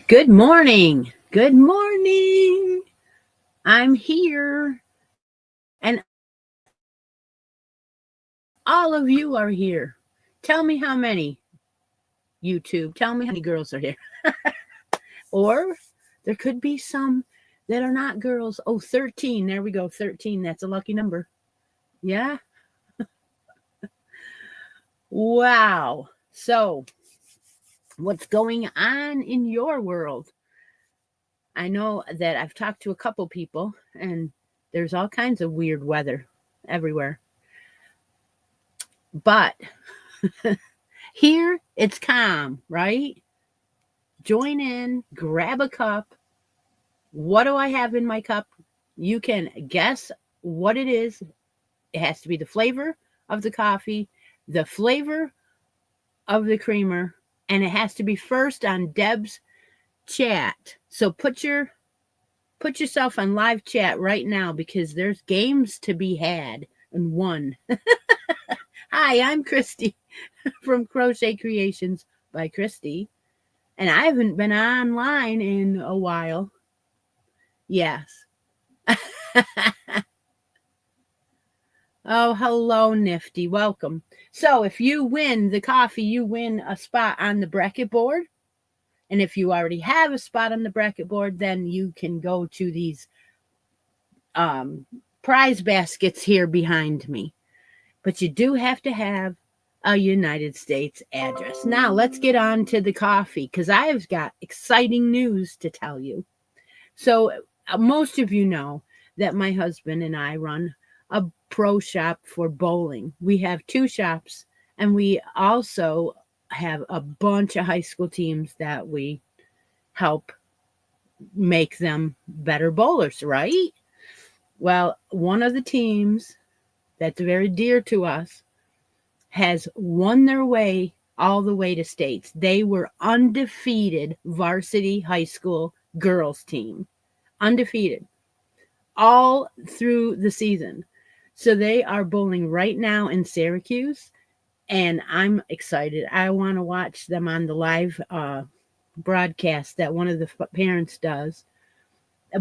Good morning. Good morning. I'm here. And all of you are here. Tell me how many, YouTube. Tell me how many girls are here. Or there could be some that are not girls. Oh, 13. There we go. 13. That's a lucky number. Yeah. Wow. So, what's going on in your world? I know that I've talked to a couple people, and there's all kinds of weird weather everywhere. But here it's calm, right? Join in, grab a cup. What do I have in my cup? You can guess what it is. It has to be the flavor of the coffee, the flavor of the creamer, and it has to be first on Deb's chat. So put yourself on live chat right now because there's games to be had and won. Hi, I'm Christy from Crochet Creations by Christy, and I haven't been online in a while. Yes. Oh, hello, Nifty. Welcome. So, if you win the coffee, you win a spot on the bracket board. And if you already have a spot on the bracket board, then you can go to these prize baskets here behind me. But you do have to have a United States address. Now, let's get on to the coffee because I've got exciting news to tell you. So, most of you know that my husband and I run a pro shop for bowling. We have two shops, and we also have a bunch of high school teams that we help make them better bowlers, right? Well, one of the teams that's very dear to us has won their way all the way to states. They were undefeated varsity high school girls team, undefeated all through the season. So they are bowling right now in Syracuse, and I'm excited. I want to watch them on the live broadcast that one of the parents does.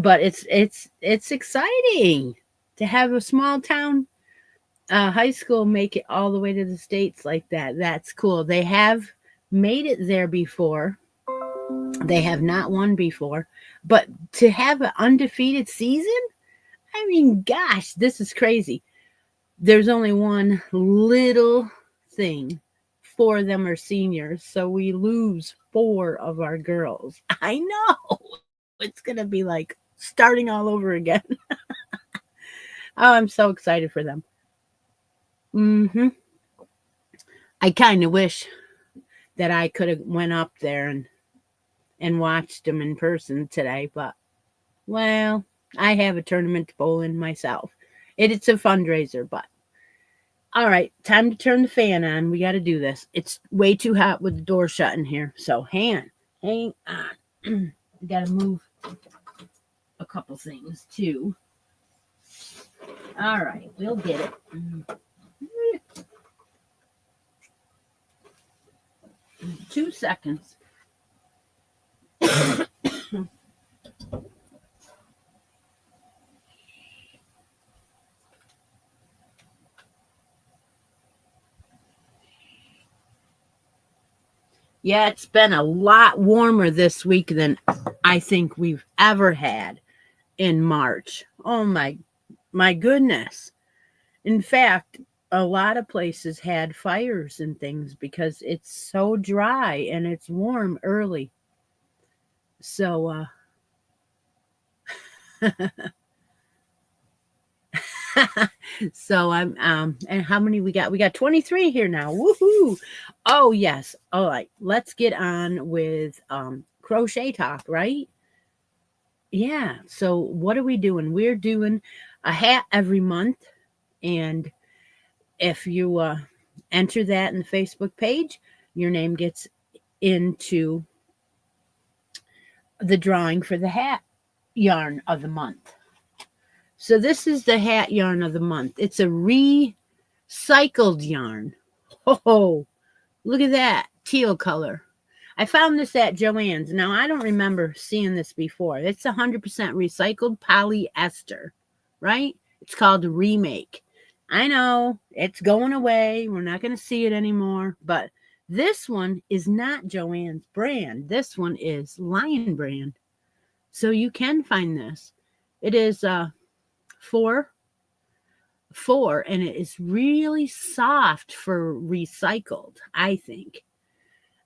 But it's exciting to have a small town high school make it all the way to the states like that. That's cool. They have made it there before. They have not won before, but to have an undefeated season, I mean, gosh, this is crazy. There's only one little thing. Four of them are seniors, so we lose four of our girls. I know. It's going to be like starting all over again. Oh, I'm so excited for them. I kind of wish that I could have went up there and watched them in person today, but well, I have a tournament bowling myself. It's a fundraiser, but all right, time to turn the fan on. We got to do this. It's way too hot with the door shut in here. So hang on. We got to move a couple things too. All right, we'll get it. 2 seconds. Yeah, it's been a lot warmer this week than I think we've ever had in March. Oh my goodness. In fact, a lot of places had fires and things because it's so dry and it's warm early. So so I'm and how many we got? We got 23 here now. Woohoo. Oh yes. All right. Let's get on with crochet talk, right? Yeah. So what are we doing? We're doing a hat every month, and if you enter that in the Facebook page, your name gets into the drawing for the hat yarn of the month. So this is the hat yarn of the month. It's a recycled yarn. Oh, look at that teal color. I found this at Joann's. Now, I don't remember seeing this before. It's 100% recycled polyester, right? It's called Remake. I know it's going away. We're not going to see it anymore. But this one is not Joann's brand. This one is Lion brand. So you can find this. It is four, and it is really soft for recycled, I think.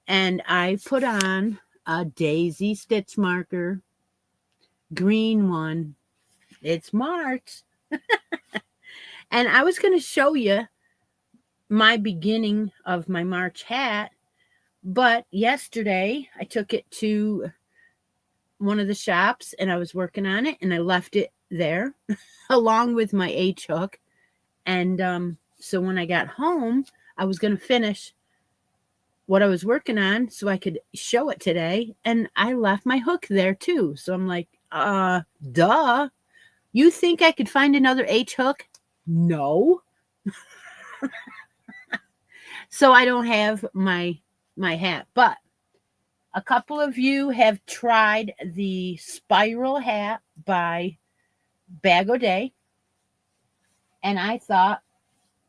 And I put on a daisy stitch marker, green one. It's March. And I was going to show you my beginning of my March hat, but yesterday I took it to one of the shops and I was working on it and I left it there along with my H hook. And so when I got home, I was going to finish what I was working on so I could show it today, and I left my hook there too. So I'm like, duh. You think I could find another H hook? No. So I don't have my hat, but a couple of you have tried the spiral hat by Bag O' Day, and I thought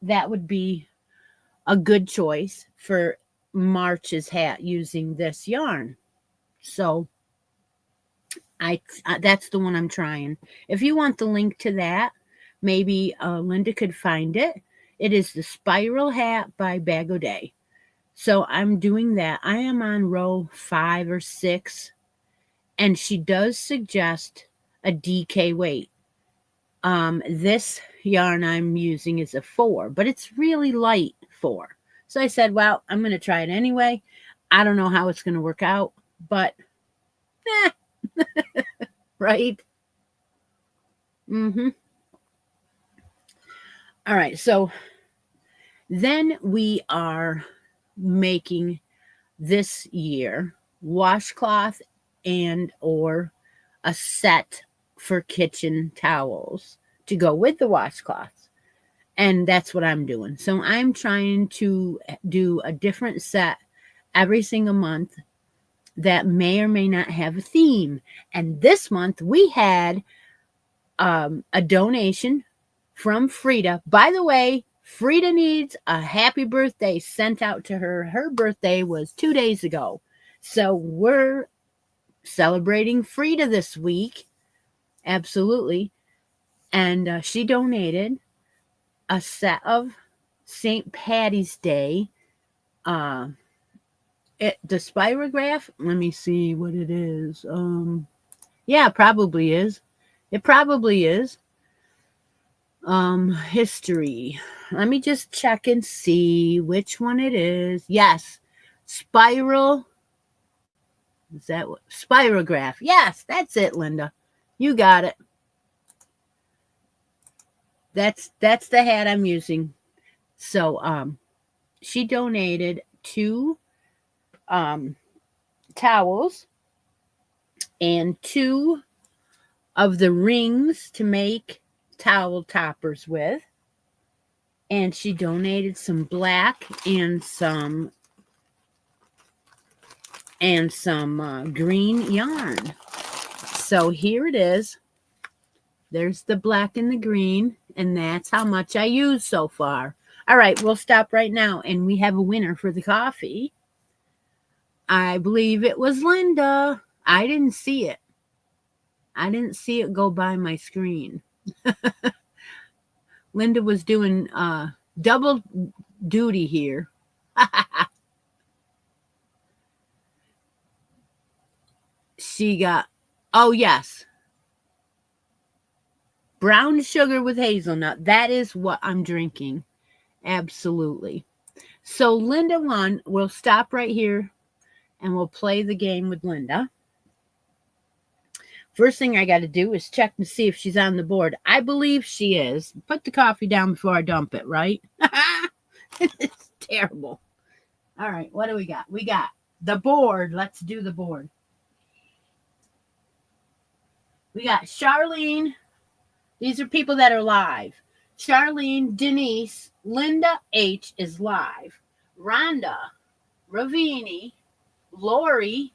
that would be a good choice for March's hat using this yarn. So that's the one I'm trying. If you want the link to that, maybe Linda could find it. It is the Spiral Hat by Bag O' Day. So I'm doing that. I am on row 5 or 6, and she does suggest a DK weight. This yarn I'm using is a 4, but it's really light 4. So I said, well, I'm going to try it anyway. I don't know how it's going to work out, but right? All right, so then we are making this year washcloth and or a set for kitchen towels to go with the washcloths. And that's what I'm doing. So I'm trying to do a different set every single month that may or may not have a theme. And this month we had a donation from Frida. By the way, Frida needs a happy birthday sent out to her. Her birthday was 2 days ago. So we're celebrating Frida this week. Absolutely. And she donated a set of St. Patty's Day. The spirograph. Let me see what it is. Yeah, it probably is. It probably is. History. Let me just check and see which one it is. Yes. Spiral. Is that what? Spirograph. Yes, that's it, Linda. You got it. That's the hat I'm using. So she donated 2 towels and 2 of the rings to make towel toppers with, and she donated some black and some green yarn. So here it is. There's the black and the green, and that's how much I used so far. All right, we'll stop right now, and we have a winner for the coffee. I believe it was Linda. I didn't see it. I didn't see it go by my screen. Linda was doing double duty here. She got, oh yes, brown sugar with hazelnut. That is what I'm drinking. Absolutely. So Linda won. We'll stop right here and we'll play the game with Linda. First thing I got to do is check to see if she's on the board. I believe she is. Put the coffee down before I dump it, right? It's terrible. All right, what do we got? We got the board. Let's do the board. We got Charlene. These are people that are live. Charlene, Denise, Linda H. is live. Rhonda, Ravini, Lori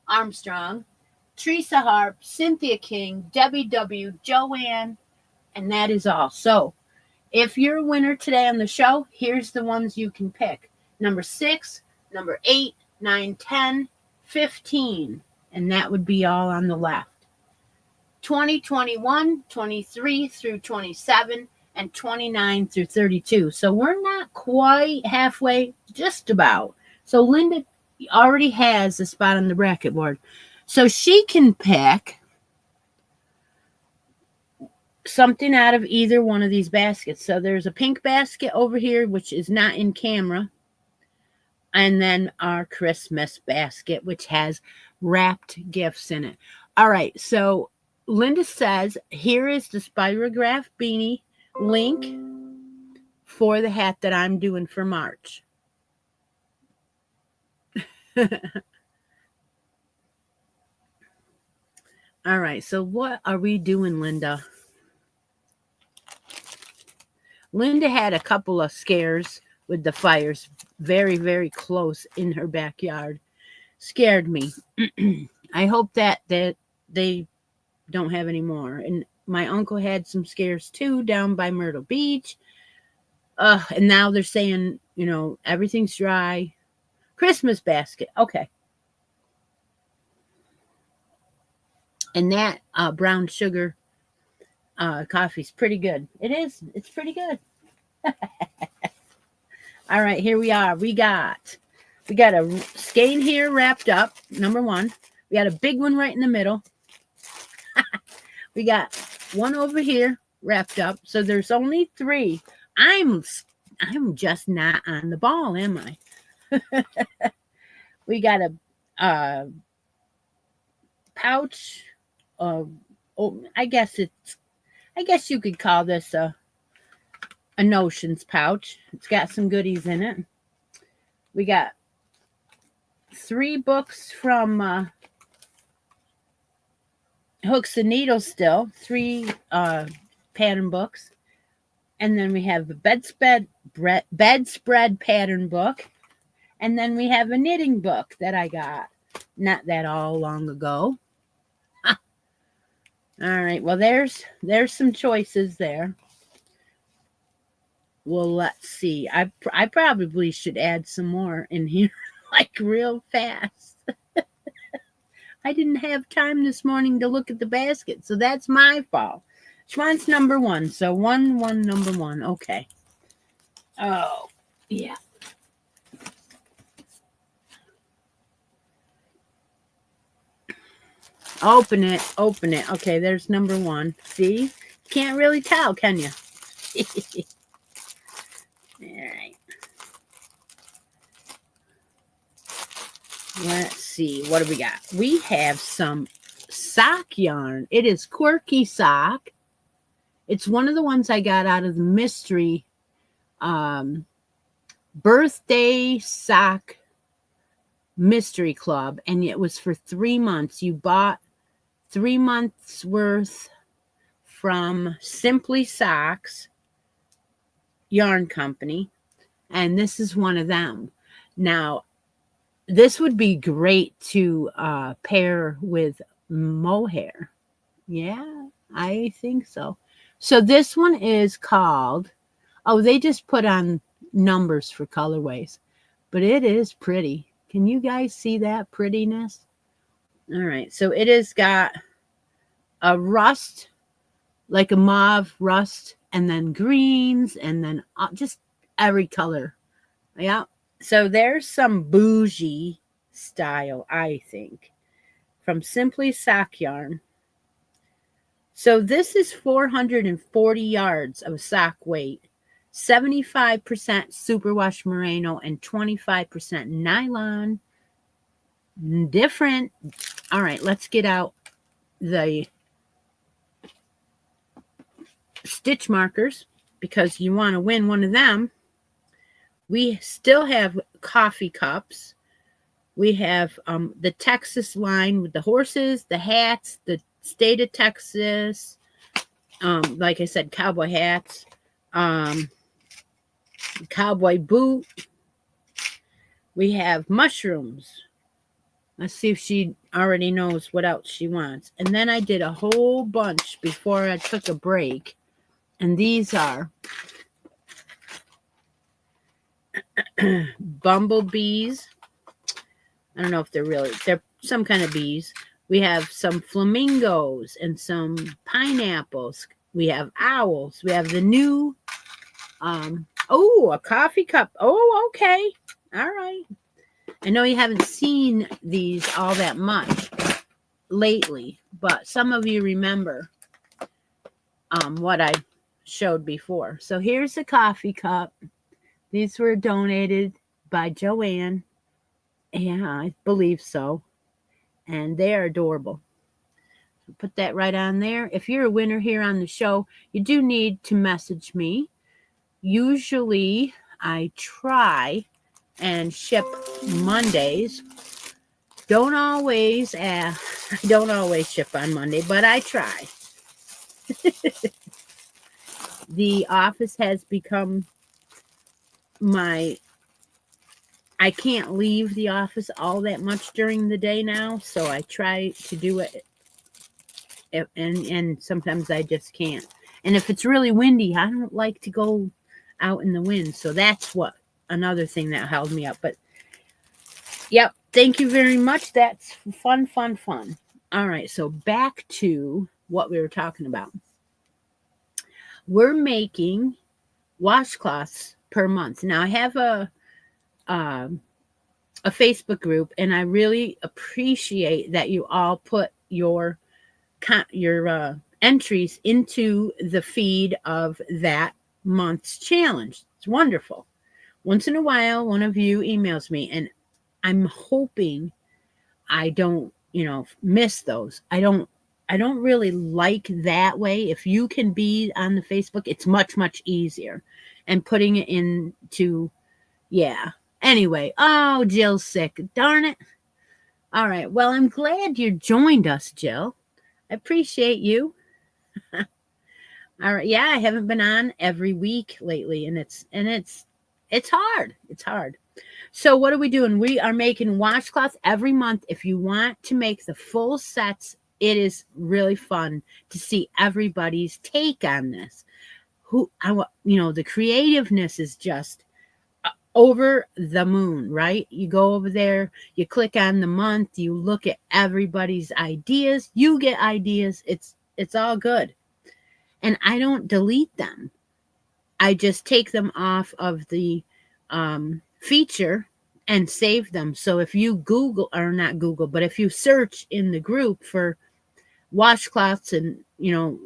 Armstrong, Teresa Harp, Cynthia King, Debbie W., Joanne, and that is all. So if you're a winner today on the show, here's the ones you can pick. Number 6, number 8, 9, 10, 15. And that would be all on the left. 20, 21, 23 through 27, and 29 through 32. So we're not quite halfway, just about. So Linda already has a spot on the bracket board. So she can pick something out of either one of these baskets. So there's a pink basket over here, which is not in camera. And then our Christmas basket, which has wrapped gifts in it. All right, so Linda says, here is the Spirograph beanie link for the hat that I'm doing for March. All right, so what are we doing, Linda? Linda had a couple of scares with the fires very, very close in her backyard. Scared me. I hope that they don't have any more. And my uncle had some scares too down by Myrtle Beach. And now they're saying, everything's dry. Christmas basket. Okay. And that brown sugar coffee's pretty good. It is. It's pretty good. All right, here we are. We got a skein here wrapped up, number 1. We got a big one right in the middle. We got one over here wrapped up. So there's only 3. I'm just not on the ball, am I? We got a pouch. I guess you could call this a notions pouch. It's got some goodies in it. We got 3 books from Hooks and Needles still. 3 pattern books. And then we have a bedspread pattern book. And then we have a knitting book that I got not that all long ago. All right. Well, there's some choices there. Well, let's see. I probably should add some more in here, like real fast. I didn't have time this morning to look at the basket, so that's my fault. Schwann's number 1, so 1, number 1. Okay. Oh, yeah. Open it. Okay, there's number 1. See? Can't really tell, can you? All right. Let's see. What do we got? We have some sock yarn. It is Quirky Sock. It's one of the ones I got out of the mystery birthday sock mystery club. And it was for 3 months. You bought 3 months worth from Simply Socks Yarn Company, and this is one of them. Now, this would be great to pair with mohair. Yeah, I think so. So this one is called, they just put on numbers for colorways, but it is pretty. Can you guys see that prettiness? All right, so it has got a rust, like a mauve rust, and then greens, and then just every color. Yeah. So there's some bougie style, I think, from Simply Sock Yarn. So this is 440 yards of sock weight, 75% superwash merino, and 25% nylon. Different. All right, let's get out the stitch markers because you want to win one of them. We still have coffee cups. We have the Texas line with the horses, the hats, the state of Texas, like I said, cowboy hats, cowboy boot. We have mushrooms. Let's see if she already knows what else she wants. And then I did a whole bunch before I took a break. And these are bumblebees. I don't know if they're some kind of bees. We have some flamingos and some pineapples. We have owls. We have the new, a coffee cup. Oh, okay. All right. I know you haven't seen these all that much lately, but some of you remember what I showed before. So here's the coffee cup. These were donated by Joanne. Yeah, I believe so. And they are adorable. So put that right on there. If you're a winner here on the show, you do need to message me. Usually I try and ship Mondays. Don't always ship on Monday, but I try. The office has become I can't leave the office all that much during the day now, so I try to do it, and sometimes I just can't. And if it's really windy, I don't like to go out in the wind, so that's another thing that held me up. But yep, thank you very much. That's fun. All right, so back to what we were talking about. We're making washcloths per month. Now I have a Facebook group, and I really appreciate that you all put your entries into the feed of that month's challenge. It's wonderful. Once in a while, one of you emails me, and I'm hoping I don't, miss those. I don't really like that way. If you can be on the Facebook, it's much, much easier. And putting it into, yeah. Anyway, oh, Jill's sick. Darn it. All right. Well, I'm glad you joined us, Jill. I appreciate you. All right. Yeah, I haven't been on every week lately, and it's hard. It's hard. So what are we doing? We are making washcloths every month. If you want to make the full sets, it is really fun to see everybody's take on this. The creativeness is just over the moon, right? You go over there, you click on the month, you look at everybody's ideas, you get ideas. It's all good. And I don't delete them. I just take them off of the feature and save them. So if you if you search in the group for washcloths and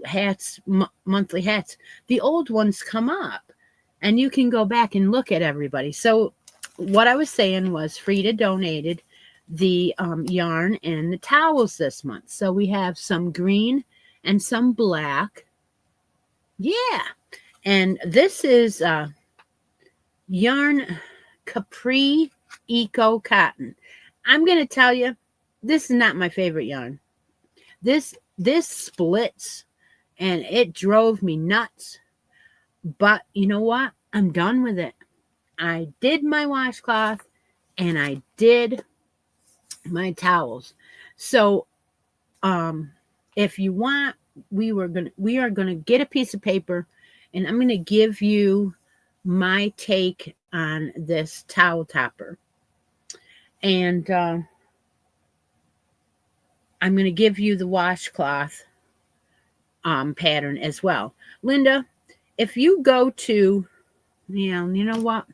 hats, monthly hats, the old ones come up, and you can go back and look at everybody. So what I was saying was Frida donated the yarn and the towels this month. So we have some green and some black. Yeah. And this is yarn Capri Eco Cotton. I'm going to tell you, this is not my favorite yarn. This splits, and it drove me nuts. But you know what? I'm done with it. I did my washcloth, and I did my towels. So if you want, we are gonna get a piece of paper, and I'm gonna give you my take on this towel topper. And I'm going to give you the washcloth pattern as well. Linda, if you go to, you know what?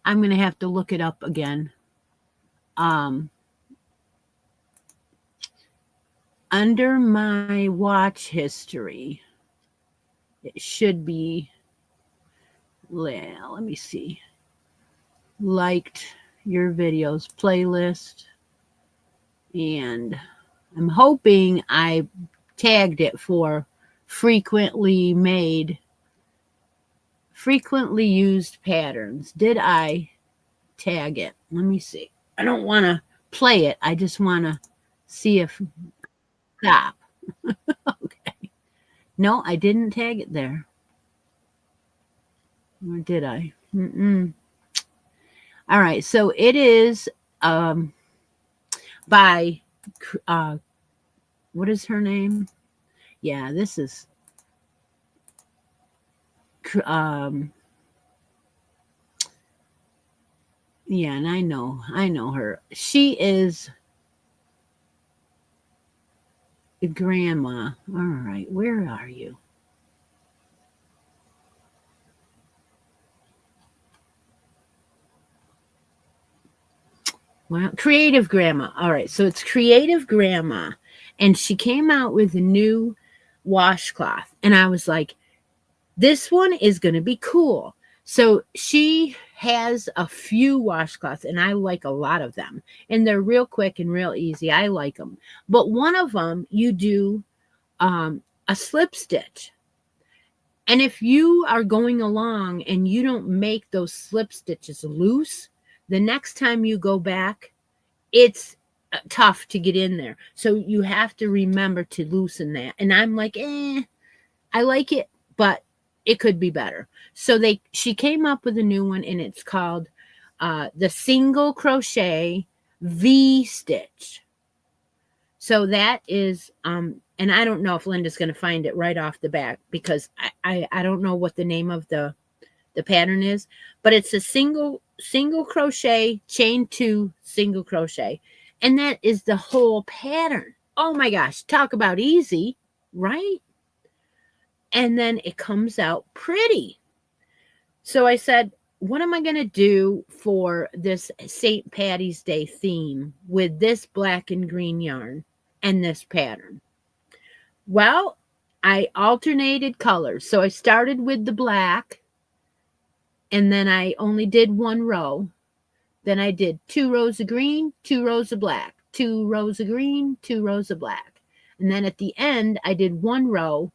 I'm going to have to look it up again. Under my watch history, it should be, well, let me see. Liked your videos playlist. And I'm hoping I tagged it for frequently used patterns. Did I tag it? Let me see. I don't want to play it. I just want to see if stop. Okay. No, I didn't tag it there. Or did I? All right. So it is, let by, what is her name? Yeah, this is, yeah, and I know her. She is the grandma. All right, where are you? Well, Creative Grandma. All right, so it's Creative Grandma, and she came out with a new washcloth, and I was like, this one is going to be cool. So she has a few washcloths, and I like a lot of them, and they're real quick and real easy. I like them, but one of them you do a slip stitch. And if you are going along and you don't make those slip stitches loose, the next time you go back, it's tough to get in there. So you have to remember to loosen that. And I'm like, I like it, but it could be better. So she came up with a new one, and it's called the single crochet V stitch. So that is, and I don't know if Linda's going to find it right off the bat, because I don't know what the name of the pattern is, but it's a single crochet, chain 2, single crochet. And that is the whole pattern. Oh my gosh, talk about easy, right? And then it comes out pretty. So I said, what am I going to do for this St. Patty's Day theme with this black and green yarn and this pattern? Well, I alternated colors. So I started with the black, and then I only did 1 row. Then I did 2 rows of green, 2 rows of black, 2 rows of green, 2 rows of black. And then at the end, I did 1 row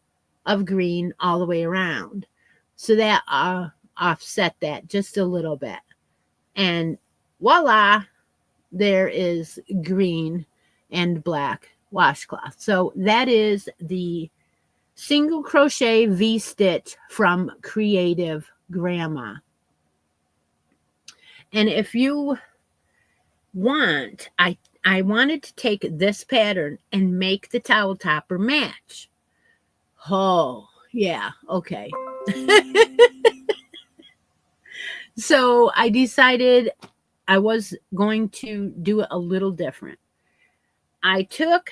of green all the way around. So that offset that just a little bit. And voila, there is green and black washcloth. So that is the single crochet V-stitch from Creative Grandma. And if you want, I wanted to take this pattern and make the towel topper match. Oh, yeah, okay. So I decided I was going to do it a little different. I took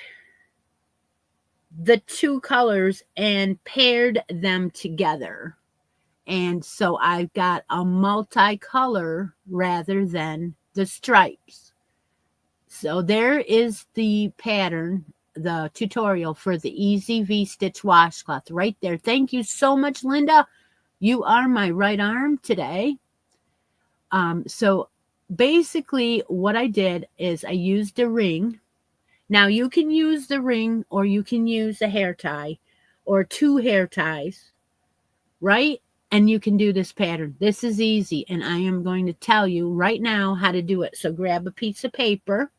the 2 colors and paired them together. And so I've got a multicolor rather than the stripes. So there is the pattern, the tutorial for the Easy V-Stitch washcloth right there. Thank you so much, Linda. You are my right arm today. So basically what I did is I used a ring. Now you can use the ring, or you can use a hair tie or 2 hair ties, right? And you can do this pattern. This is easy, and I am going to tell you right now how to do it. So grab a piece of paper.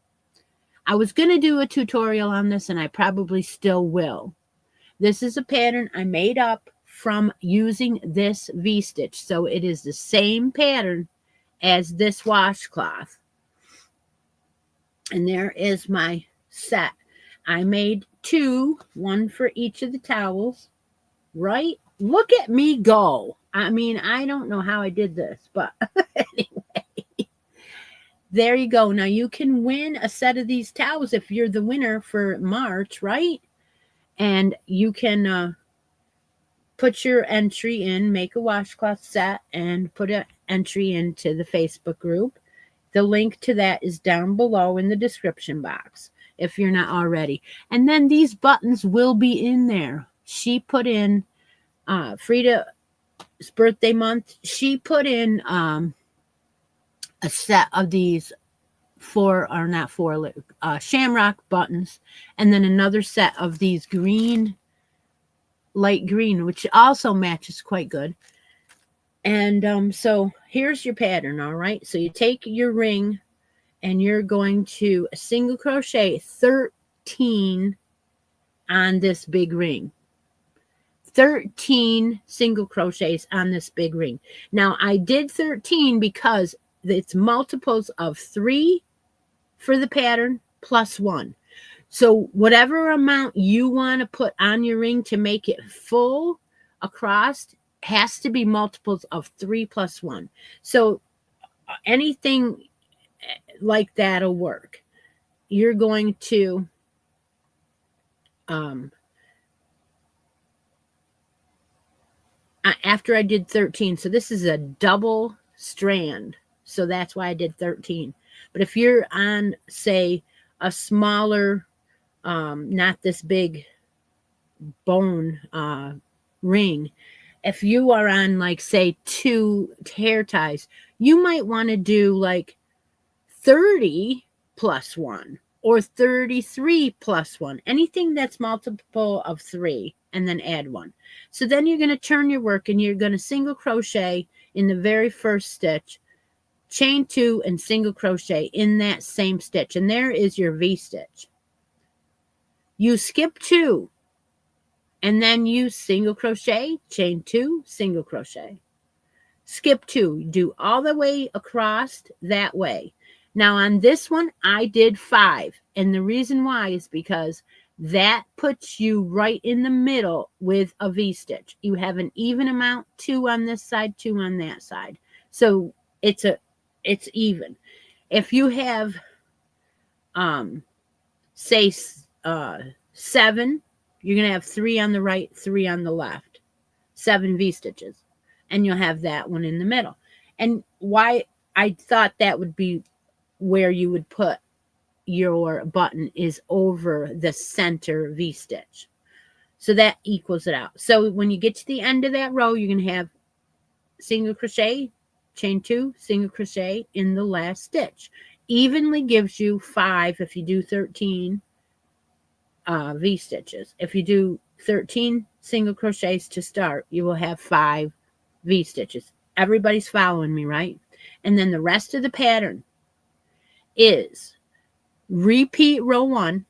I was going to do a tutorial on this, and I probably still will. This is a pattern I made up from using this V-stitch. So it is the same pattern as this washcloth. And there is my set. I made 2, 1 for each of the towels, right? Look at me go. I mean, I don't know how I did this, but anyway, there you go. Now you can win a set of these towels if you're the winner for March, right? And you can put your entry in, make a washcloth set, and put an entry into the Facebook group. The link to that is down below in the description box if you're not already. And then these buttons will be in there. She put in Frida's birthday month. She put in a set of these shamrock buttons, and then another set of these green, light green, which also matches quite good. And so here's your pattern. All right, so you take your ring and you're going to single crochet 13 on this big ring. 13 single crochets on this big ring. Now I did 13 because it's multiples of 3 for the pattern plus 1. So whatever amount you want to put on your ring to make it full across has to be multiples of 3 plus 1. So anything like that'll work. You're going to after I did 13, so this is a double strand, so that's why I did 13. But if you're on, say, a smaller, not this big bone ring, if you are on, like, say, 2 hair ties, you might want to do like 30 plus 1 or 33 plus 1, anything that's multiple of 3, and then add 1. So then you're going to turn your work and you're going to single crochet in the very first stitch, chain 2 and single crochet in that same stitch, and there is your V-stitch. You skip 2 and then you single crochet, chain 2, single crochet, skip 2, do all the way across that way. Now on this one I did 5, and the reason why is because that puts you right in the middle with a V-stitch. You have an even amount, 2 on this side, 2 on that side, so it's even. If you have say 7, you're going to have 3 on the right, 3 on the left, 7 V-stitches, and you'll have that one in the middle. And why I thought that would be where you would put your button is over the center V-stitch. So that equals it out. So when you get to the end of that row, you're going to have single crochet, chain 2, single crochet in the last stitch. Evenly gives you 5 if you do 13 V-stitches. If you do 13 single crochets to start, you will have 5 V-stitches. Everybody's following me, right? And then the rest of the pattern is repeat row 1,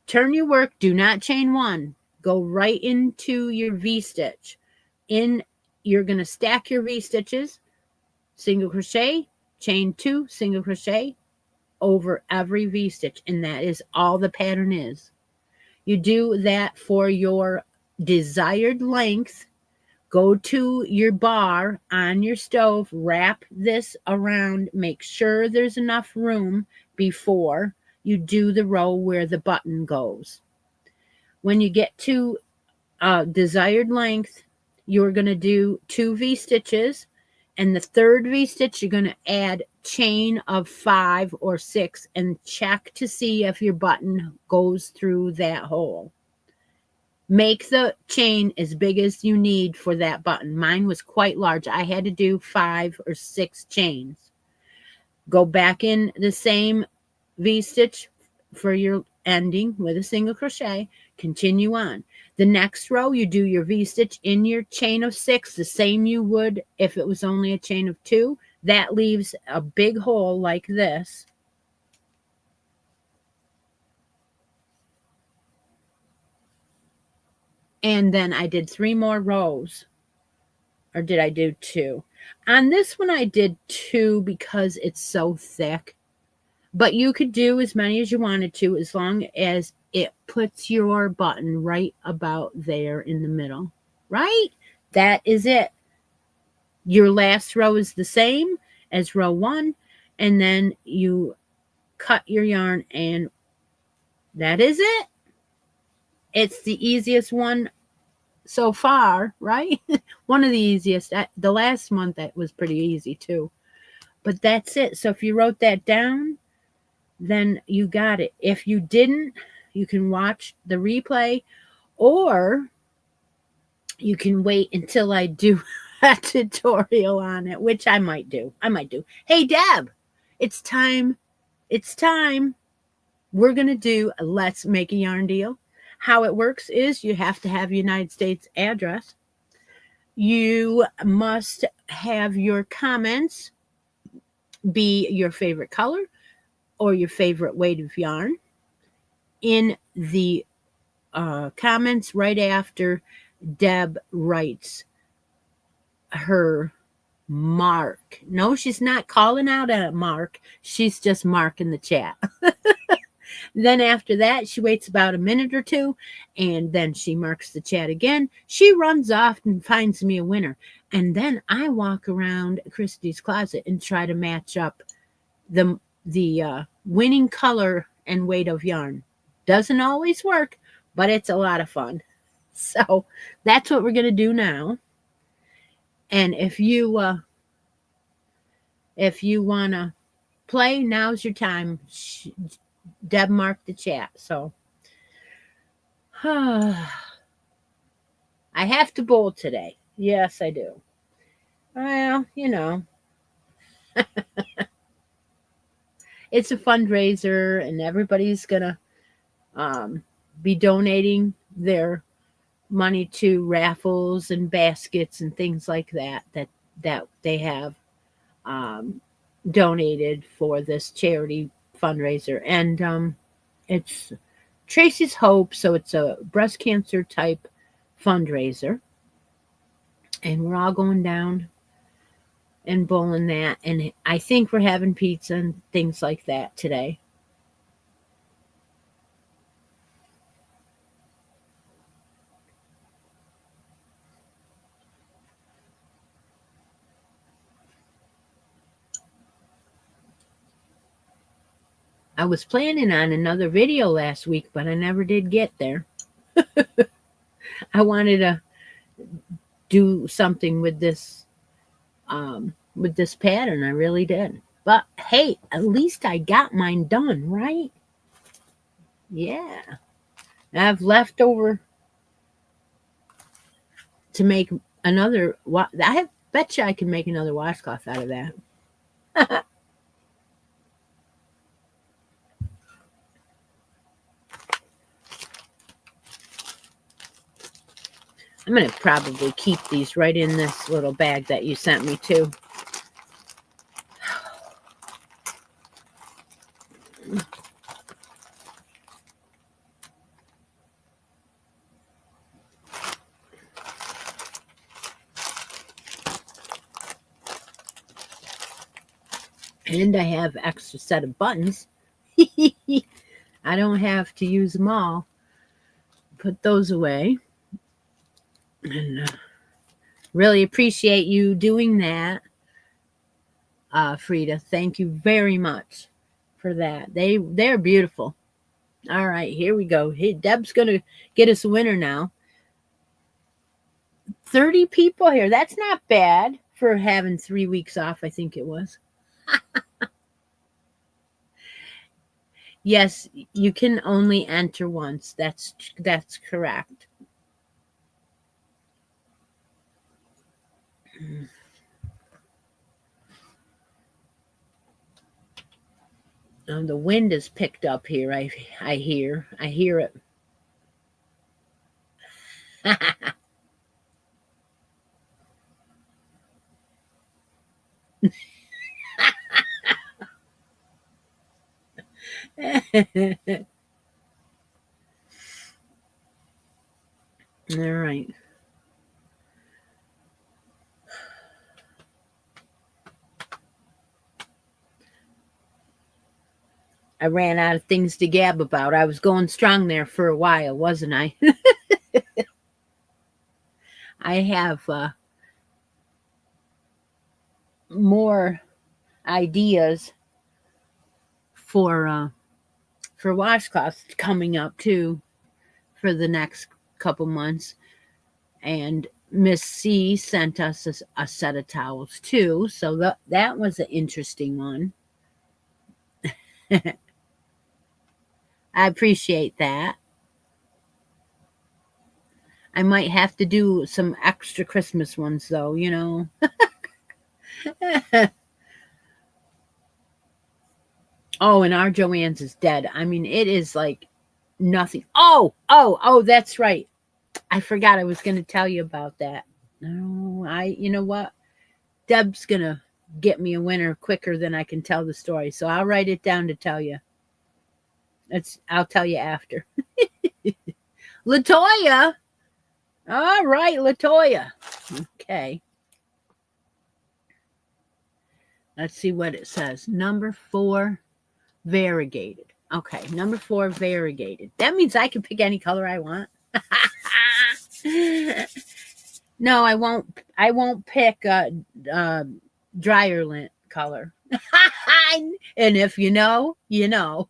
turn your work, do not chain 1, go right into your V-stitch. You're going to stack your V-stitches, single crochet, chain 2, single crochet over every V-stitch, and that is all the pattern is. You do that for your desired length. Go to your bar on your stove, wrap this around, make sure there's enough room before you do the row where the button goes. When you get to desired length, you're going to do 2 V-stitches, and the third V-stitch you're going to add chain of 5 or 6 and check to see if your button goes through that hole. Make the chain as big as you need for that button. Mine was quite large. I had to do 5 or 6 chains. Go back in the same V-stitch for your ending with a single crochet. Continue on. The next row, you do your V-stitch in your chain of 6, the same you would if it was only a chain of 2. That leaves a big hole like this. And then I did 3 more rows. Or did I do 2? On this one, I did 2 because it's so thick. But you could do as many as you wanted to, as long as it puts your button right about there in the middle. Right? That is it. Your last row is the same as row 1. And then you cut your yarn, and that is it. It's the easiest one so far, right? One of the easiest. The last month that was pretty easy too. But that's it. So if you wrote that down, then you got it. If you didn't, you can watch the replay, or you can wait until I do a tutorial on it, which I might do. Hey, Deb, it's time. We're going to do a Let's Make a Yarn Deal. How it works is you have to have a United States address. You must have your comments be your favorite color or your favorite weight of yarn. In the comments right after Deb writes her mark. No, she's not calling out a mark. She's just marking the chat. Then after that, she waits about a minute or two, and then she marks the chat again. She runs off and finds me a winner. And then I walk around Christy's closet and try to match up the winning color and weight of yarn. Doesn't always work, but it's a lot of fun. So that's what we're going to do now. And if you want to play, now's your time. Deb marked the chat. So I have to bowl today. Yes, I do. Well, it's a fundraiser, and everybody's gonna be donating their money to raffles and baskets and things like that they have donated for this charity fundraiser. And it's Tracy's Hope, so it's a breast cancer type fundraiser, and we're all going down and bowling that, and I think we're having pizza and things like that today. I was planning on another video last week, but I never did get there. I wanted to do something with this pattern. I really did. But hey, at least I got mine done, right? Yeah. I have leftover to make another. I bet you I can make another washcloth out of that. I'm going to probably keep these right in this little bag that you sent me too. And I have extra set of buttons. I don't have to use them all. Put those away. And really appreciate you doing that, Frida. Thank you very much for that. They're beautiful. All right, here we go. Hey, Deb's going to get us a winner now. 30 people here. That's not bad for having 3 weeks off, I think it was. Yes, you can only enter once. That's correct. The wind is picked up here. I hear it. All right. I ran out of things to gab about. I was going strong there for a while, wasn't I? I have more ideas for washcloths coming up too for the next couple months. And Miss C sent us a set of towels too, so that was an interesting one. I appreciate that. I might have to do some extra Christmas ones though, Oh, and our Joanne's is dead. I mean, it is like nothing. Oh, that's right. I forgot I was going to tell you about that. No, you know what? Deb's going to get me a winner quicker than I can tell the story. So I'll write it down to tell you. I'll tell you after. LaToya. All right, LaToya. Okay. Let's see what it says. Number 4, variegated. Okay, number 4, variegated. That means I can pick any color I want. No, I won't. I won't pick dryer lint color. And if you know, you know.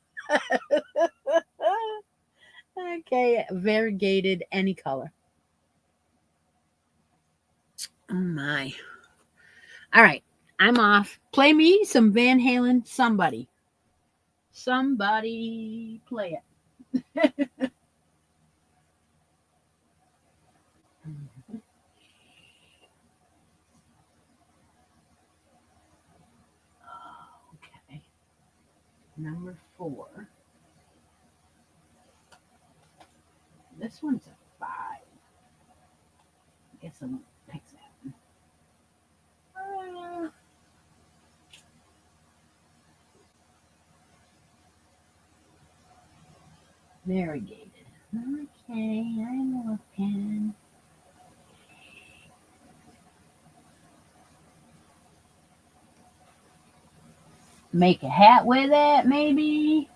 Okay, variegated, any color. Oh my. All right, I'm off. Play me some Van Halen. Somebody play it. Okay, number 4. This one's a 5. I guess I won't pick that one. Variegated. Okay, I'm looking. Make a hat with it, maybe.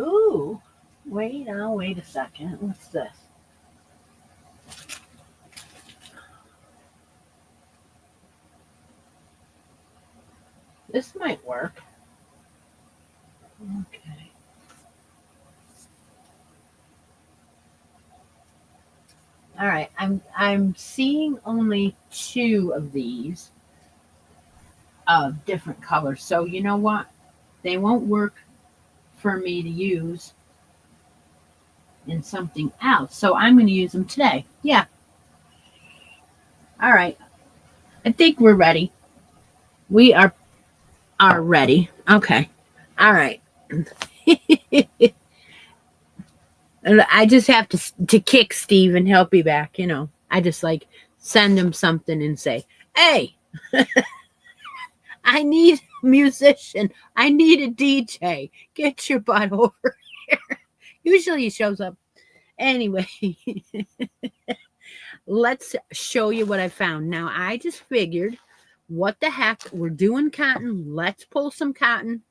Ooh, wait a second. What's this? This might work. Okay. All right, I'm seeing only 2 of these of different colors. So you know what? They won't work for me to use in something else. So I'm going to use them today. Yeah. All right. I think we're ready. We are ready. Okay. All right. I just have to kick Steve and he'll be back, you know. I just like send him something and say, "Hey, I need a musician. I need a DJ. Get your butt over here." Usually he shows up. Anyway, let's show you what I found. Now, I just figured, what the heck? We're doing cotton. Let's pull some cotton.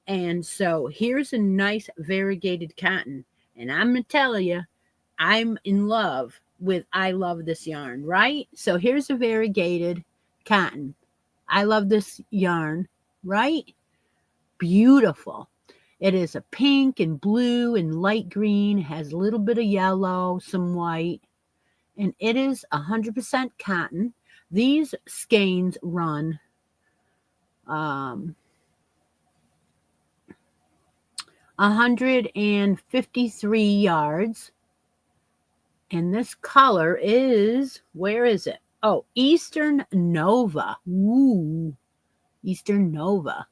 And so here's a nice variegated cotton. And I'm going to tell you, I'm in love with I love this yarn, right? So here's a variegated cotton. I love this yarn, right? Beautiful. It is a pink and blue and light green, has a little bit of yellow, some white, and it is 100% cotton. These skeins run 153 yards. And this color is, where is it? Oh, Eastern Nova. Ooh, Eastern Nova.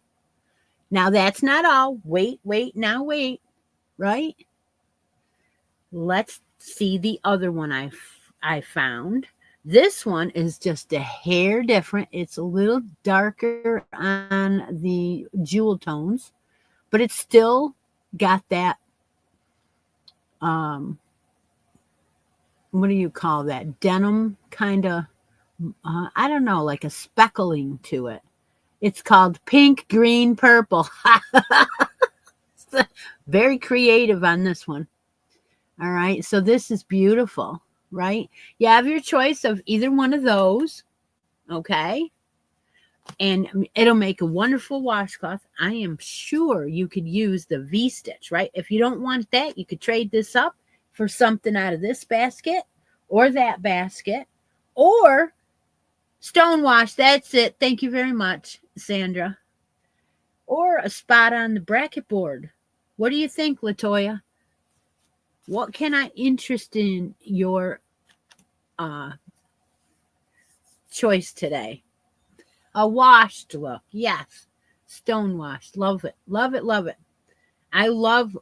Now that's not all. Wait, right? Let's see the other one I found. This one is just a hair different. It's a little darker on the jewel tones, but it's still got that what do you call that? Denim kind of, I don't know, like a speckling to it. It's called pink, green, purple. Very creative on this one. All right, so this is beautiful, right? You have your choice of either one of those, okay? And it'll make a wonderful washcloth. I am sure you could use the V-stitch, right? If you don't want that, you could trade this up for something out of this basket or that basket or stonewash. That's it. Thank you very much, Sandra. Or a spot on the bracket board. What do you think, Latoya? What can I interest in your choice today? A washed look. Yes. Stonewashed. Love it. Love it. Love it. I love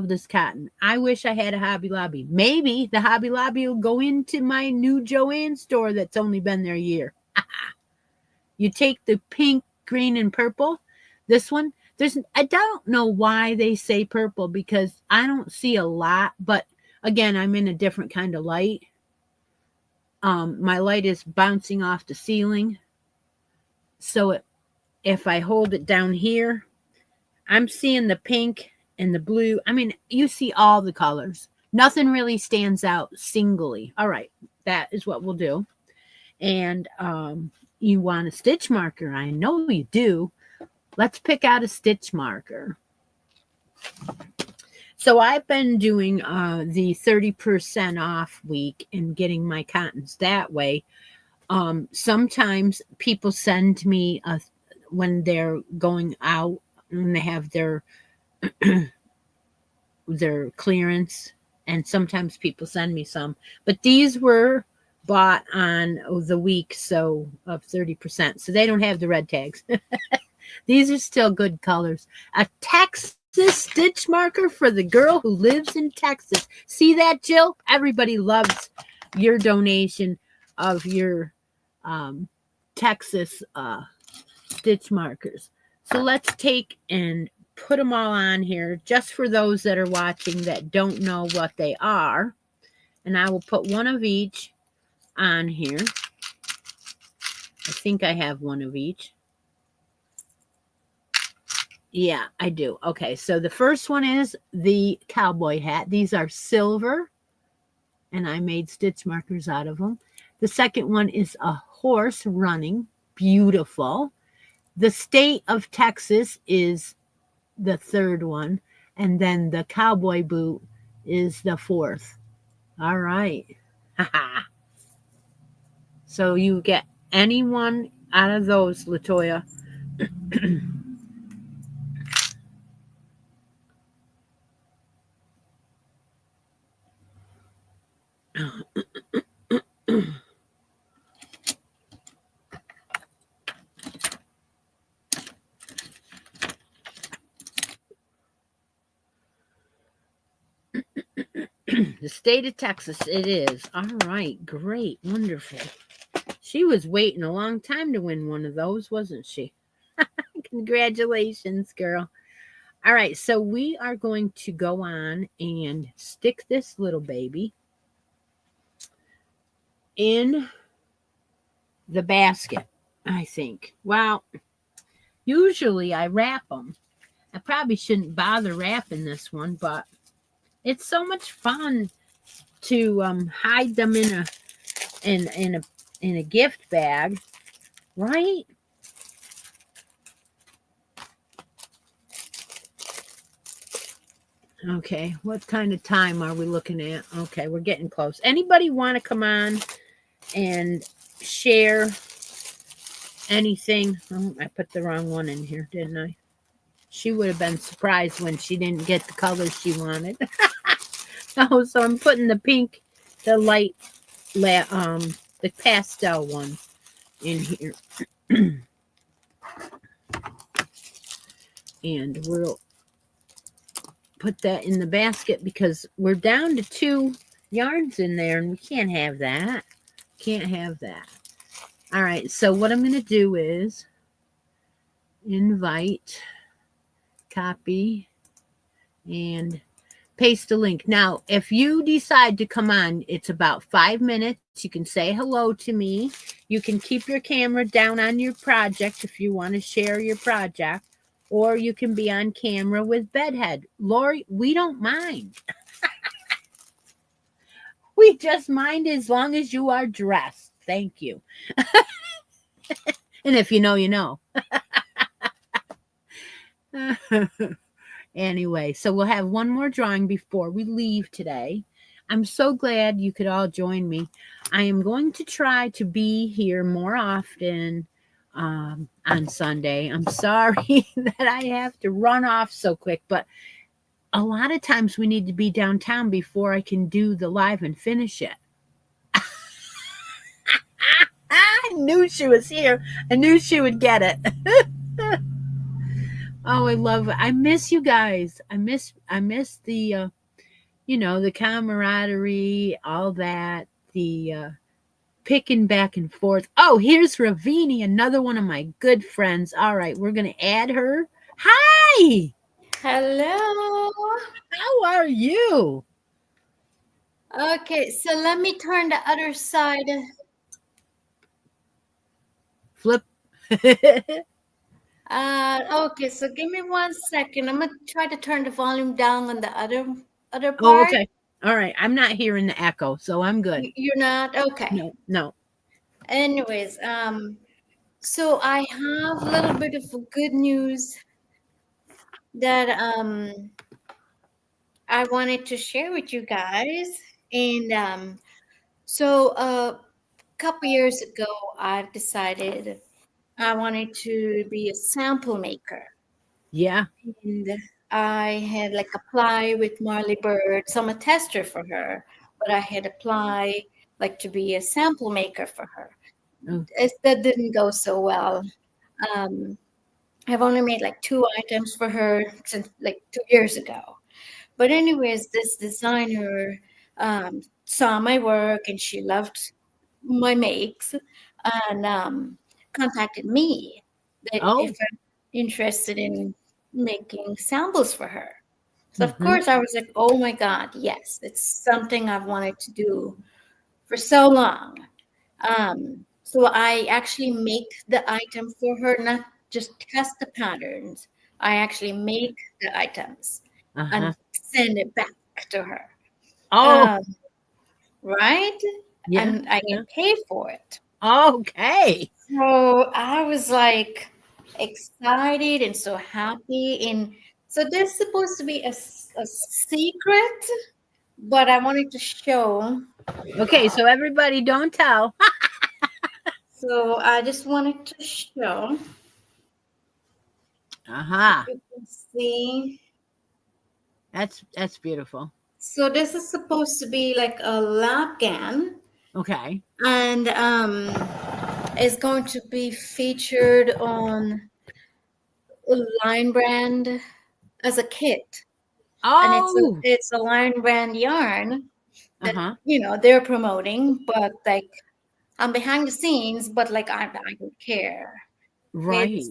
this cotton. I wish I had a Hobby Lobby. Maybe the Hobby Lobby will go into my new Joann store that's only been there a year. You take the pink, green, and purple. This one, I don't know why they say purple because I don't see a lot, but again, I'm in a different kind of light. My light is bouncing off the ceiling. So if I hold it down here, I'm seeing the pink and the blue. I mean, you see all the colors. Nothing really stands out singly. All right, that is what we'll do. And you want a stitch marker. I know you do. Let's pick out a stitch marker. So I've been doing the 30% off week and getting my cottons that way. Sometimes people send me when they're going out and they have their clearance, and sometimes people send me some. But these were bought on the week so of 30%, so they don't have the red tags. These are still good colors. A Texas stitch marker for the girl who lives in Texas. See that, Jill? Everybody loves your donation of your Texas stitch markers. So let's take and put them all on here just for those that are watching that don't know what they are. And I will put one of each on here. I think I have one of each. Yeah, I do. Okay, so the first one is the cowboy hat. These are silver, and I made stitch markers out of them. The second one is a horse running. Beautiful. The state of Texas is the third one, and then the cowboy boot is the fourth. All right. So you get any one out of those, Latoya. The state of Texas, it is. All right, great, wonderful. She was waiting a long time to win one of those, wasn't she? Congratulations, girl. All right, so we are going to go on and stick this little baby in the basket, I think. Well, usually I wrap them. I probably shouldn't bother wrapping this one, but it's so much fun to hide them in a gift bag, right? Okay, what kind of time are we looking at? Okay, we're getting close. Anybody want to come on and share anything? Oh, I put the wrong one in here, didn't I? She would have been surprised when she didn't get the colors she wanted. Oh, so I'm putting the pink, the light, the pastel one in here. And we'll put that in the basket because we're down to 2 yarns in there and we can't have that. Can't have that. All right, so what I'm going to do is invite, copy, and paste a link. Now, if you decide to come on, it's about 5 minutes. You can say hello to me. You can keep your camera down on your project if you want to share your project, or you can be on camera with Bedhead. Lori, we don't mind. We just mind as long as you are dressed. Thank you. And if you know, you know. Anyway, so we'll have one more drawing before we leave today. I'm so glad you could all join me. I am going to try to be here more often on Sunday. I'm sorry that I have to run off so quick, but a lot of times we need to be downtown before I can do the live and finish it. I knew she was here. I knew she would get it. Oh, I love it. I miss you guys. I miss the the camaraderie, all that, the picking back and forth. Oh, here's Ravini, another one of my good friends. All right, we're going to add her. Hi, Hello. how are you? Okay, so let me turn the other side. Flip. Okay, so give me 1 second. I'm gonna try to turn the volume down on the other Oh, part. okay. All right, I'm not hearing the echo, so I'm good. You're not? Okay. No, no. Anyways, so I have a little bit of good news that I wanted to share with you guys. And so a couple years ago, I've decided I wanted to be a sample maker. Yeah. And I had like applied with Marley Bird. So I'm a tester for her, but I had applied like to be a sample maker for her. Oh, That didn't go so well. Um, I've only made like 2 items for her since like 2 years ago. But anyways, this designer saw my work and she loved my makes and contacted me that if oh. I'm interested in making samples for her. So of Mm-hmm. course I was like, oh my God, yes, it's something I've wanted to do for so long. So I actually make the item for her, not just test the patterns. I actually make the items and Uh-huh. send it back to her. Oh, Um, right? yeah, And I yeah. get paid for it. Okay. So I was like excited and so happy. And so this is supposed to be a secret, but I wanted to show. Okay, so everybody don't tell. So I just wanted to show if Uh-huh. you can see. That's beautiful. So this is supposed to be like a Lapgan, Okay. and is going to be featured on a line brand as a kit. And Oh, it's a line brand yarn that uh-huh. they're promoting, but like I'm behind the scenes, but like I don't care. It's Right.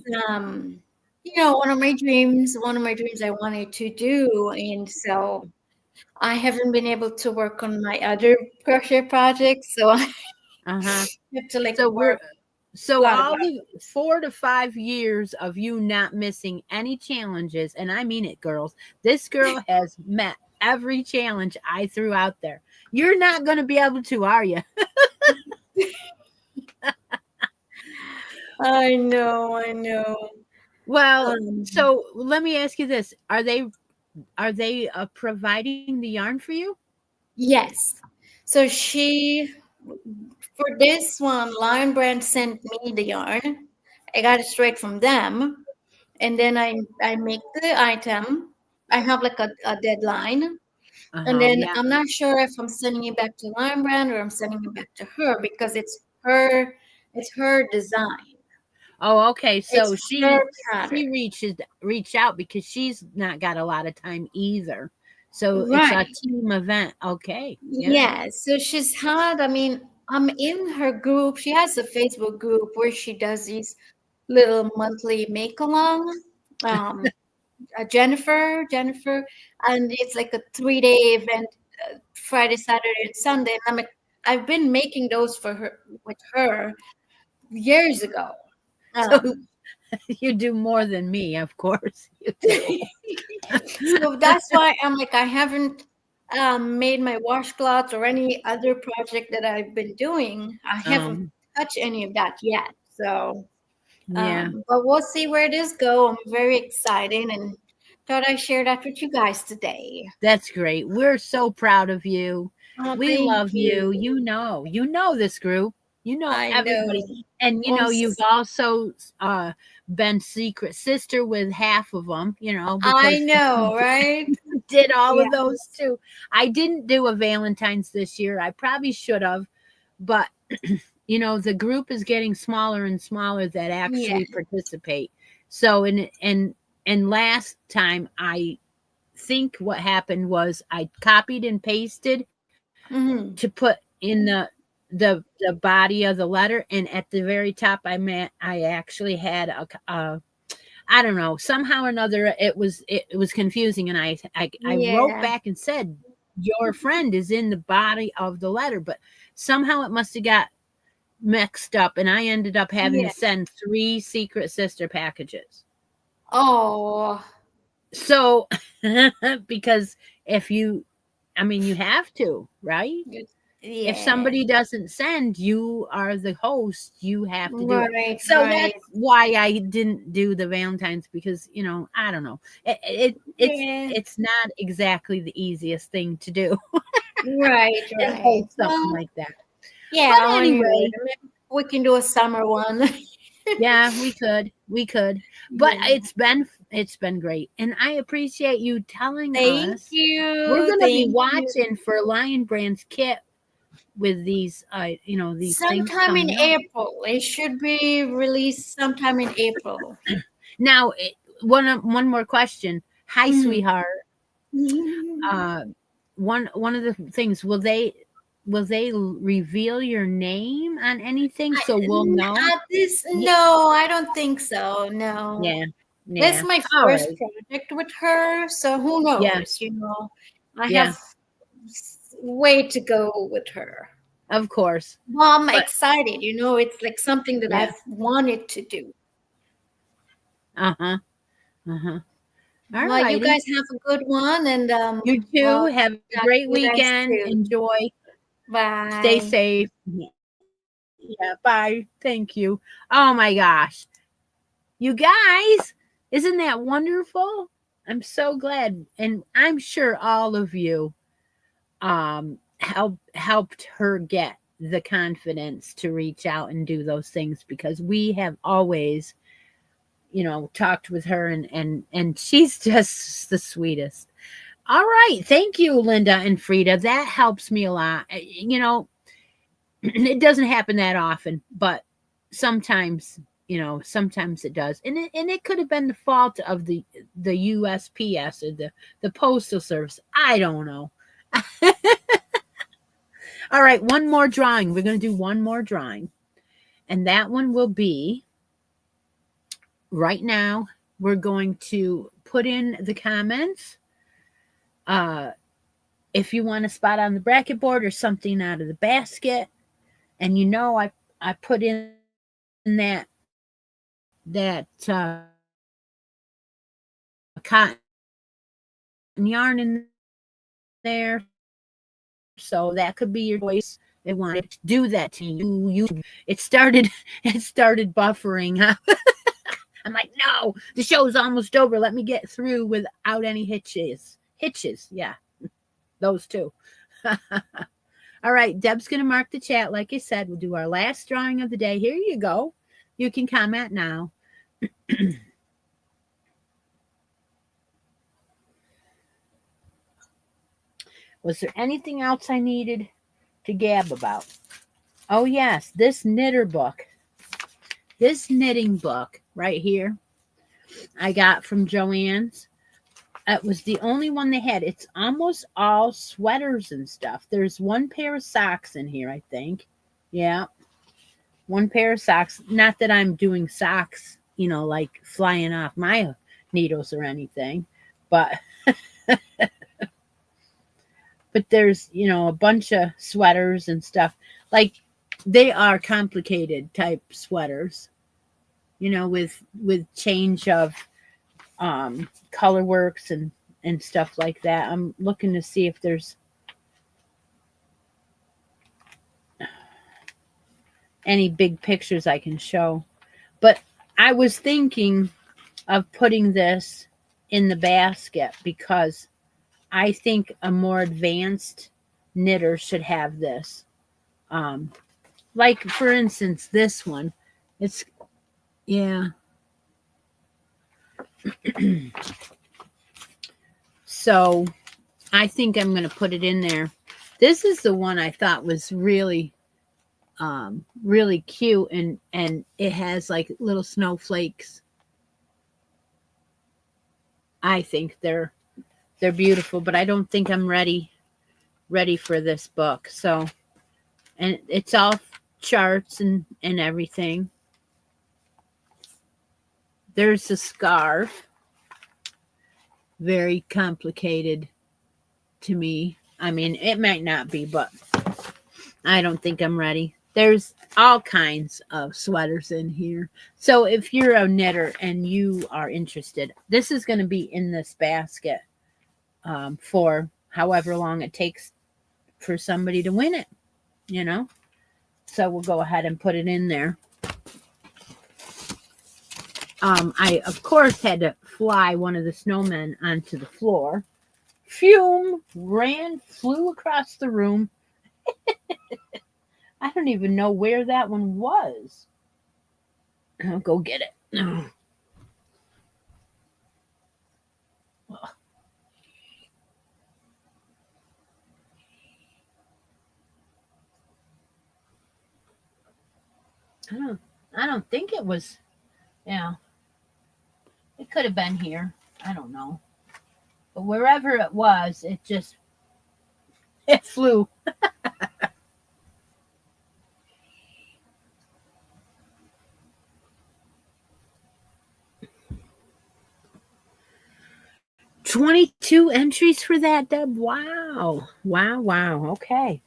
one of my dreams I wanted to do, and so I haven't been able to work on my other crochet projects, so I Uh-huh. have to like So work we're a so lot of all the hours. 4 to 5 years of you not missing any challenges, and I mean it, girls. This girl has met every challenge I threw out there. You're not going to be able to, are you? I know, I know. Well, Um, so let me ask you this: Are they providing the yarn for you? yes. So for this one, Lion Brand sent me the yarn. I got it straight from them, and then I make the item. I have like a deadline, and Uh-huh. then Yeah. I'm not sure if I'm sending it back to Lion Brand or I'm sending it back to her because it's her design. Oh, okay. So It's her she pattern. reach out because she's not got a lot of time either. So it's a Right. team event. Okay. Yeah. Yeah. So I mean, I'm in her group. She has a Facebook group where she does these little monthly make along. Um, Jennifer, and it's like a 3 day event, Friday, Saturday, and Sunday. And I've been making those for her with her years ago. So Um, you do more than me, of course you do. so that's why I'm like I haven't made my washcloths or any other project that I've been doing. I haven't Um, touched any of that yet. So, yeah, but we'll see where this go. I'm very excited and thought I'd share that with you guys today. that's great. We're so proud of you. Oh, We thank love you. you. You know this group. You know I everybody. know. And Well, you've also been secret sister with half of them, I because know, right? did all of those Yes. too. I didn't do a Valentine's this year. I probably should have, but the group is getting smaller and smaller that Yeah. actually participate. So and last time I think what happened was I copied and pasted to Hmm. put in the the body of the letter, and at the very top I actually had a I don't know, somehow or another it was confusing, and I wrote Yeah. back and said your friend is in the body of the letter, but somehow it must have got mixed up, and I ended up having to Yeah. send 3 secret sister packages. Oh. So because if you I mean you have to, right? Good. If Yeah. somebody doesn't send, you are the host, you have to do it. Right. So Right. that's why I didn't do the Valentine's, because I don't know, Yeah. it's not exactly the easiest thing to do Right. and Right. host something Well, like that. But yeah. On your way. anyway, Maybe we can do a summer one. yeah, we could, but Yeah. it's been great, and I appreciate you telling Thank us. We're you. gonna be Thank you. watching for Lion Brand's kit with these things Sometime in coming up. April. It should be released sometime in April. Now, one more question. Hi, Mm. sweetheart. Uh, one of the things, will they reveal your name on anything so we'll know? At this, Yeah, no, I don't think so. No. yeah, This is yeah. my All first right. project with her, so who Yeah, knows, you know. I yeah. have way to go with her. Of course. Well, I'm But excited, you know, it's like something that yeah. I've wanted to do. Uh huh. Uh huh. All Well, you righty. guys have a good one, and You too. I'll Have a talk great to you guys weekend. soon. Enjoy. Stay Bye. safe. Yeah. Bye. Thank you. Oh my gosh. You guys, isn't that wonderful? I'm so glad, and I'm sure all of you helped her get the confidence to reach out and do those things, because we have always, talked with her, and she's just the sweetest. All right, thank you, Linda and Frida. That helps me a lot. It doesn't happen that often, but sometimes, sometimes it does, and it could have been the fault of the USPS, or the postal service. I don't know. All right, one more drawing. We're going to do one more drawing, and that one will be right now. We're going to put in the comments. Uh, if you want a spot on the bracket board or something out of the basket, and I put in that cotton yarn in there, so that could be your choice. They wanted to do that to you. It started it started buffering. I'm like, no, the show's almost over. Let me get through without any hitches. Hitches, yeah, those two. All right, Deb's gonna mark the chat. Like I said, we'll do our last drawing of the day. Here you go. You can comment now. Was there anything else I needed to gab about? Oh, yes, this knitter book. This knitting book right here, I got from Joann's. It was the only one they had. It's almost all sweaters and stuff. There's one pair of socks in here, I think. Yeah, one pair of socks. Not that I'm doing socks, like flying off my needles or anything, but there's, a bunch of sweaters and stuff. Like, they are complicated type sweaters, with change of color works and stuff like that. I'm looking to see if there's any big pictures I can show. But I was thinking of putting this in the basket, because I think a more advanced knitter should have this. Like, for instance, this one. It's, yeah. So I think I'm going to put it in there. This is the one I thought was really cute, and it has like little snowflakes. I think they're beautiful, but I don't think I'm ready for this book. So, And it's all charts and everything. There's a scarf. Very complicated to me. I mean, it might not be, but I don't think I'm ready. There's all kinds of sweaters in here. So if you're a knitter and you are interested, this is going to be in this basket for however long it takes for somebody to win it, you know? So we'll go ahead and put it in there. I, of course, had to fly one of the snowmen onto the floor. Fume flew across the room. I don't even know where that one was. I'll go get it. I don't think it was. Yeah, it could have been here. I don't know. But wherever it was, it flew. $22 entries for that, Deb. Wow. Wow, wow. Okay.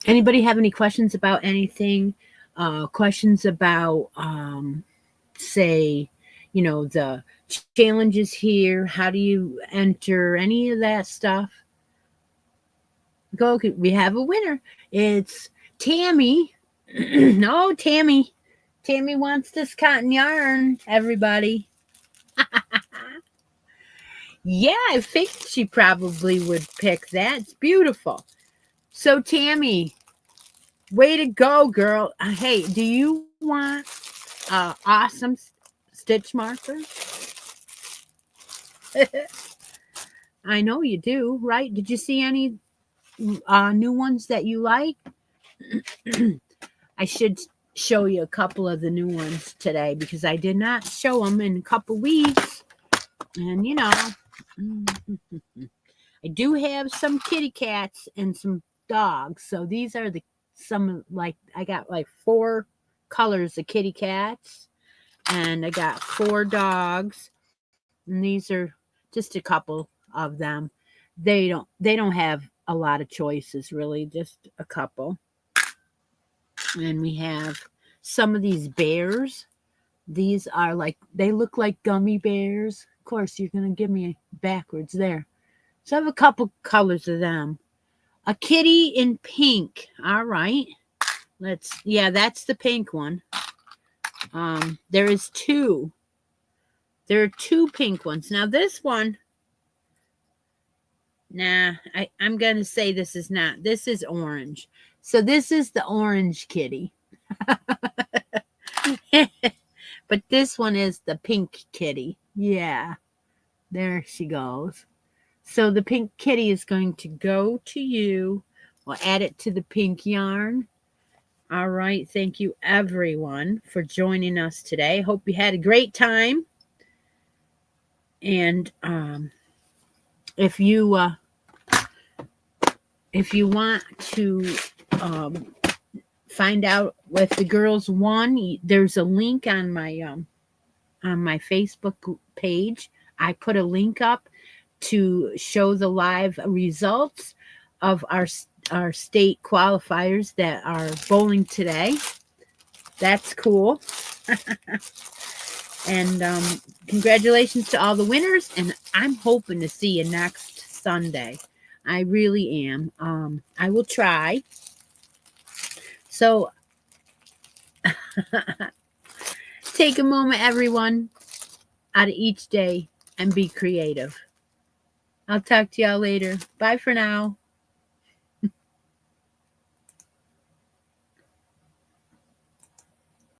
Anybody have any questions about anything? Questions about, say, the challenges here? How do you enter any of that stuff? Go. We have a winner. It's Tammy. No, Tammy. Tammy wants this cotton yarn, everybody. Yeah, I think she probably would pick that. It's beautiful. So, Tammy, way to go, girl. Hey, do you want awesome stitch marker? I know you do, right? Did you see any new ones that you like? I should show you a couple of the new ones today because I did not show them in a couple weeks. And, I do have some kitty cats and some dogs. So these are I got like 4 colors of kitty cats and I got 4 dogs. And these are just a couple of them. They don't have a lot of choices really, just a couple. And we have some of these bears. These are they look like gummy bears. Of course, you're going to give me backwards there. So I have a couple colors of them. A kitty in pink. All right. That's the pink one. There is 2. There are 2 pink ones. Now this one, I'm going to say this is not. This is orange. So this is the orange kitty. But this one is the pink kitty. Yeah. There she goes. So the pink kitty is going to go to you. We'll add it to the pink yarn. All right. Thank you, everyone, for joining us today. Hope you had a great time. And if you want to find out if the girls won, there's a link on my Facebook page. I put a link up to show the live results of our state qualifiers that are bowling today. That's cool. And congratulations to all the winners. And I'm hoping to see you next Sunday. I really am. I will try. So take a moment, everyone, out of each day and be creative. I'll talk to y'all later. Bye for now.